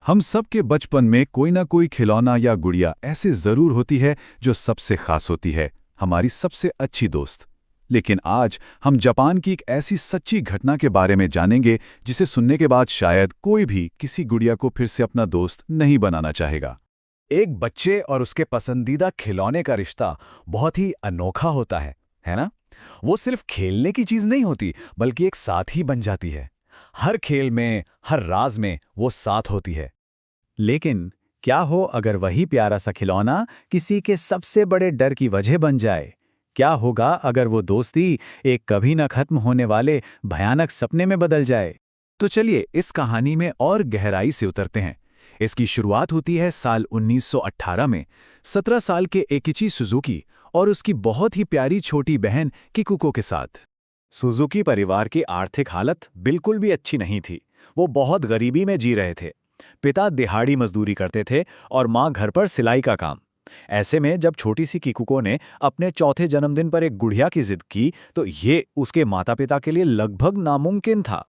हम सब के बचपन में कोई ना कोई खिलौना या गुड़िया ऐसे जरूर होती है जो सबसे खास होती है, हमारी सबसे अच्छी दोस्त। लेकिन आज हम जापान की एक ऐसी सच्ची घटना के बारे में जानेंगे जिसे सुनने के बाद शायद कोई भी किसी गुड़िया को फिर से अपना दोस्त नहीं बनाना चाहेगा। एक बच्चे और उसके पसंदीदा खिलौने का रिश्ता बहुत ही अनोखा होता है ना? वो सिर्फ खेलने की चीज नहीं होती, बल्कि एक साथी बन जाती है। हर खेल में, हर राज में वो साथ होती है। लेकिन क्या हो अगर वही प्यारा सा खिलौना किसी के सबसे बड़े डर की वजह बन जाए? क्या होगा अगर वो दोस्ती एक कभी न खत्म होने वाले भयानक सपने में बदल जाए? तो चलिए इस कहानी में और गहराई से उतरते हैं। इसकी शुरुआत होती है साल 1918 में। 17 साल के एकिची सुजुकी और उसकी बहुत ही प्यारी छोटी बहन किकुको के साथ। सुजुकी परिवार की आर्थिक हालत बिल्कुल भी अच्छी नहीं थी। वो बहुत गरीबी में जी रहे थे। पिता दिहाड़ी मजदूरी करते थे और माँ घर पर सिलाई का काम। ऐसे में जब छोटी सी किकुको ने अपने चौथे जन्मदिन पर एक गुड़िया की जिद की, तो ये उसके माता पिता के लिए लगभग नामुमकिन था।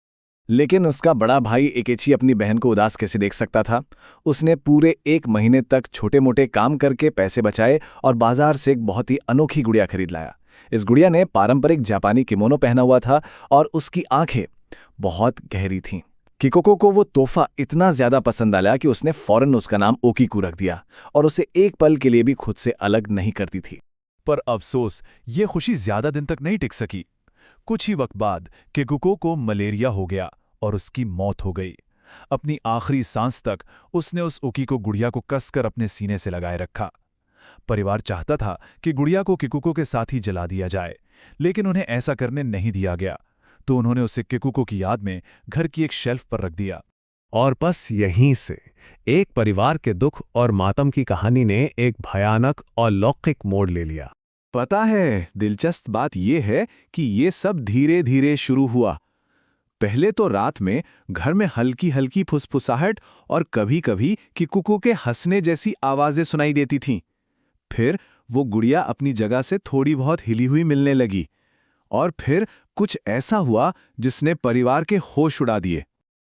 लेकिन उसका बड़ा भाई एकेची अपनी बहन को उदास कैसे देख सकता था। उसने पूरे 1 महीने तक छोटे मोटे काम करके पैसे बचाए और बाजार से एक बहुत ही अनोखी गुड़िया खरीद लाया। इस गुड़िया ने पारंपरिक जापानी किमोनो पहना हुआ था और उसकी आंखें बहुत गहरी थीं। किकोको को वो तोहफा इतना ज्यादा पसंद आया कि उसने फौरन उसका नाम ओकीकू रख दिया और उसे एक पल के लिए भी खुद से अलग नहीं करती थी। पर अफसोस, ये खुशी ज्यादा दिन तक नहीं टिक सकी। कुछ ही वक्त बाद किकुको को मलेरिया हो गया और उसकी मौत हो गई। अपनी आखिरी सांस तक उसने उस ओकीको गुड़िया को कसकर अपने सीने से लगाए रखा। परिवार चाहता था कि गुड़िया को किकुको के साथ ही जला दिया जाए, लेकिन उन्हें ऐसा करने नहीं दिया गया, तो उन्होंने उसे किकुको की याद में घर की एक शेल्फ पर रख दिया। और बस यहीं से एक परिवार के दुख और मातम की कहानी ने एक भयानक और लौकिक मोड़ ले लिया। पता है, दिलचस्प बात यह है कि ये सब धीरे धीरे शुरू हुआ। पहले तो रात में घर में हल्की हल्की फुसफुसाहट और कभी-कभी किकुको के हंसने जैसी आवाजें सुनाई देती थीं। फिर वो गुड़िया अपनी जगह से थोड़ी बहुत हिली हुई मिलने लगी। और फिर कुछ ऐसा हुआ जिसने परिवार के होश उड़ा दिए।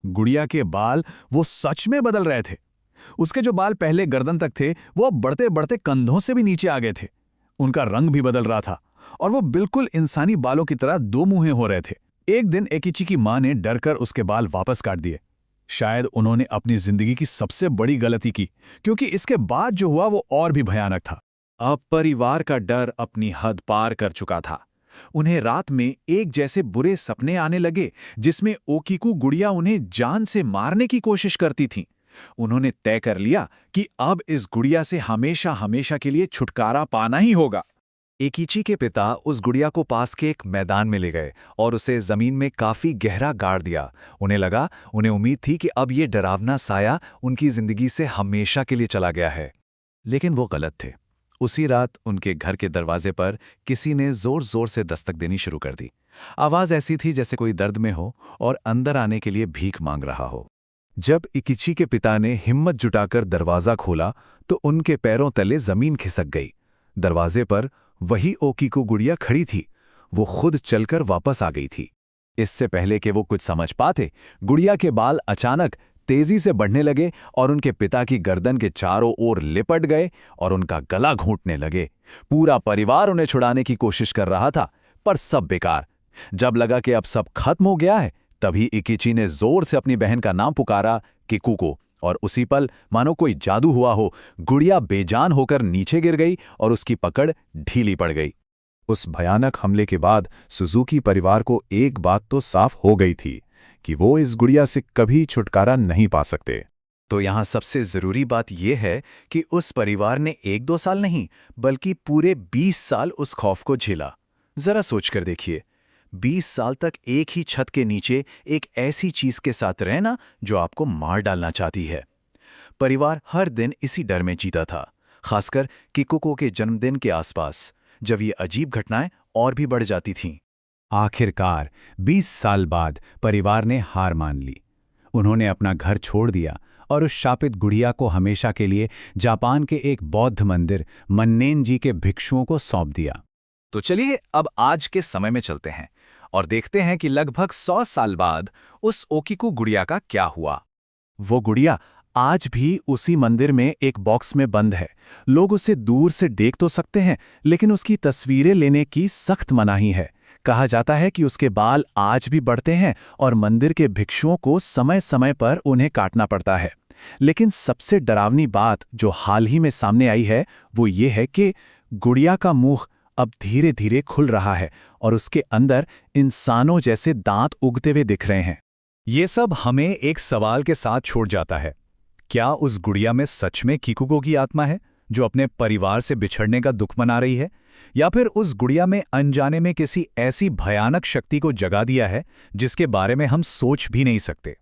गुड़िया के बाल वो सच में बदल रहे थे। उसके जो बाल पहले गर्दन तक थे, वो अब बढ़ते बढ़ते कंधों से भी नीचे आ गए थे। उनका रंग भी बदल रहा था और वो बिल्कुल इंसानी बालों की तरह दो मुंहे हो रहे थे। एक दिन एकिची की मां ने डरकर उसके बाल वापस काट दिए। शायद उन्होंने अपनी जिंदगी की सबसे बड़ी गलती की, क्योंकि इसके बाद जो हुआ वो और भी भयानक था। अब परिवार का डर अपनी हद पार कर चुका था। उन्हें रात में एक जैसे बुरे सपने आने लगे जिसमें ओकीकू गुड़िया उन्हें जान से मारने की कोशिश करती थी। उन्होंने तय कर लिया कि अब इस गुड़िया से हमेशा हमेशा के लिए छुटकारा पाना ही होगा। एकिची के पिता उस गुड़िया को पास के एक मैदान में ले गए और उसे जमीन में काफी गहरा गाड़ दिया। उन्हें उम्मीद थी कि अब ये डरावना साया उनकी जिंदगी से हमेशा के लिए चला गया है। लेकिन वो गलत थे। उसी रात उनके घर के दरवाजे पर किसी ने जोर जोर से दस्तक देनी शुरू कर दी। आवाज ऐसी थी जैसे कोई दर्द में हो और अंदर आने के लिए भीख मांग रहा हो। जब इकिची के पिता ने हिम्मत जुटाकर दरवाजा खोला तो उनके पैरों तले जमीन खिसक गई। दरवाजे पर वही ओकीको गुड़िया खड़ी थी। वो खुद चलकर वापस आ गई थी। इससे पहले कि वो कुछ समझ पाते, गुड़िया के बाल अचानक तेजी से बढ़ने लगे और उनके पिता की गर्दन के चारों ओर लिपट गए और उनका गला घोंटने लगे। पूरा परिवार उन्हें छुड़ाने की कोशिश कर रहा था, पर सब बेकार। जब लगा कि अब सब खत्म हो गया है, तभी इकिची ने जोर से अपनी बहन का नाम पुकारा, किकुको, और उसी पल मानो कोई जादू हुआ हो, गुड़िया बेजान होकर नीचे गिर गई और उसकी पकड़ ढीली पड़ गई। उस भयानक हमले के बाद सुजुकी परिवार को एक बात तो साफ हो गई थी कि वो इस गुड़िया से कभी छुटकारा नहीं पा सकते। तो यहाँ सबसे जरूरी बात यह है कि उस परिवार ने 1-2 साल नहीं, बल्कि पूरे 20 साल उस खौफ को झेला। जरा सोचकर देखिए, 20 साल तक एक ही छत के नीचे एक ऐसी चीज के साथ रहना जो आपको मार डालना चाहती है। परिवार हर दिन इसी डर में जीता था, खासकर किकुको के जन्मदिन के आसपास, जब ये अजीब घटनाएं और भी बढ़ जाती थीं। आखिरकार 20 साल बाद परिवार ने हार मान ली। उन्होंने अपना घर छोड़ दिया और उस शापित गुड़िया को हमेशा के लिए जापान के एक बौद्ध मंदिर मन्नेनजी के भिक्षुओं को सौंप दिया। तो चलिए अब आज के समय में चलते हैं और देखते हैं कि लगभग 100 साल बाद उस ओकीकू गुड़िया का क्या हुआ। वो गुड़िया आज भी उसी मंदिर में एक बॉक्स में बंद है। लोग उसे दूर से देख तो सकते हैं, लेकिन उसकी तस्वीरें लेने की सख्त मनाही है। कहा जाता है कि उसके बाल आज भी बढ़ते हैं और मंदिर के भिक्षुओं को समय समय पर उन्हें काटना पड़ता है। लेकिन सबसे डरावनी बात जो हाल ही में सामने आई है वो ये है कि गुड़िया का मुंह अब धीरे धीरे खुल रहा है और उसके अंदर इंसानों जैसे दांत उगते हुए दिख रहे हैं। ये सब हमें एक सवाल के साथ छोड़ जाता है। क्या उस गुड़िया में सच में किकुको की आत्मा है जो अपने परिवार से बिछड़ने का दुख मना रही है, या फिर उस गुड़िया में अनजाने में किसी ऐसी भयानक शक्ति को जगा दिया है जिसके बारे में हम सोच भी नहीं सकते।